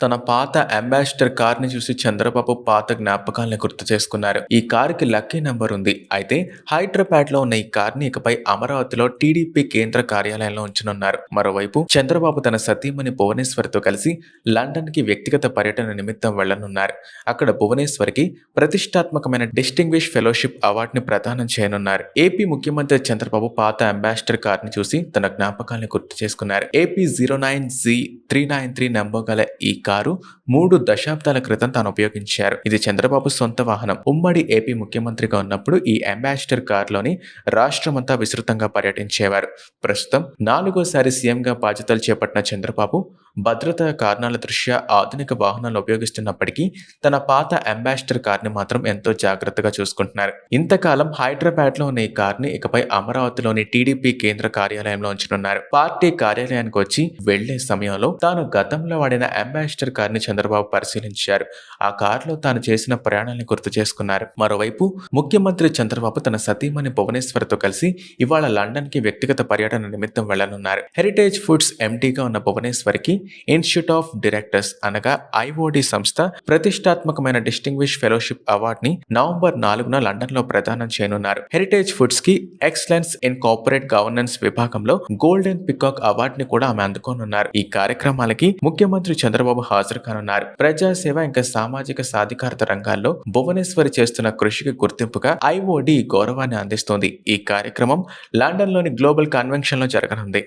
తన పాత అంబాసిడర్ కార్‌ని చూసి చంద్రబాబు పాత జ్ఞాపకాల్ని గుర్తు చేసుకున్నారు. ఈ కారుకి లక్కీ నంబర్ ఉంది. అయితే హైదరాబాద్‌లో ఉన్న ఈ కార్‌ని ఇకపై అమరావతిలో టీడీపీ కేంద్ర కార్యాలయంలో ఉంచనున్నారు. మరోవైపు చంద్రబాబు తన సతీమణి భువనేశ్వర్‌తో కలిసి లండన్‌కి వ్యక్తిగత పర్యటన నిమిత్తం వెళ్లనున్నారు. అక్కడ భువనేశ్వర్‌కి ప్రతిష్టాత్మకమైన డిస్టింగ్విష్ ఫెలోషిప్ అవార్డుని ప్రదానం చేయనున్నారు. ఏపీ ముఖ్యమంత్రి చంద్రబాబు పాత అంబాసిడర్ కార్‌ని చూసి తన జ్ఞాపకాల్ని గుర్తు చేసుకున్నారు. ఏపీ 09Z393 నంబర్ గల ఈ కారు 3 దశాబ్దాల క్రితం తాను ఉపయోగించారు. ఇది చంద్రబాబు సొంత వాహనం. ఉమ్మడి ఏపీ ముఖ్యమంత్రిగా ఉన్నప్పుడు ఈ అంబాసిడర్ కారులోని రాష్ట్రమంతా విస్తృతంగా పర్యటించేవారు. ప్రస్తుతం 4గోసారి సీఎంగా బాధ్యతలు చేపట్టిన చంద్రబాబు భద్రతా కారణాల దృష్ట్యా ఆధునిక వాహనాలను ఉపయోగిస్తున్నప్పటికీ తన పాత అంబాసిడర్ కార్ని మాత్రం ఎంతో జాగ్రత్తగా చూసుకుంటున్నారు. ఇంతకాలం హైదరాబాద్లో ఉన్న ఈ కార్ని ఇకపై అమరావతిలోని టీడీపీ కేంద్ర కార్యాలయంలో ఉంచనున్నారు. పార్టీ కార్యాలయానికి వచ్చి వెళ్లే సమయంలో తాను గతంలో వాడిన అంబాసిడర్ కార్ని చంద్రబాబు పరిశీలించారు. ఆ కారులో తాను చేసిన ప్రయాణాన్ని గుర్తు చేసుకున్నారు. మరోవైపు ముఖ్యమంత్రి చంద్రబాబు తన సతీమణి భువనేశ్వర్తో కలిసి ఇవాళ లండన్ కి వ్యక్తిగత పర్యటన నిమిత్తం వెళ్లనున్నారు. హెరిటేజ్ ఫుడ్స్ ఎండీగా ఉన్న భువనేశ్వర్కి ఇన్స్టిట్యూట్ ఆఫ్ డైరెక్టర్స్ అనగా ఐఓడి సంస్థ ప్రతిష్టాత్మకమైన డిస్టింగ్విష్ ఫెలోషిప్ అవార్డుని నవంబర్ 4న లండన్ లో ప్రదానం చేయనున్నారు. హెరిటేజ్ ఫుడ్స్ కి ఎక్సలెన్స్ ఇన్ కార్పొరేట్ గవర్నెన్స్ విభాగంలో గోల్డెన్ పికాక్ అవార్డుని కూడా ఆమె అందుకోనున్నారు. ఈ కార్యక్రమాలకి ముఖ్యమంత్రి చంద్రబాబు హాజరు కానున్నారు. ప్రజాసేవ ఇంకా సామాజిక సాధికారత రంగాల్లో భువనేశ్వరి చేస్తున్న కృషికి గుర్తింపుగా ఐఓడి గౌరవాన్ని అందిస్తోంది. ఈ కార్యక్రమం లండన్ లోని గ్లోబల్ కన్వెన్షన్ లో జరగనుంది.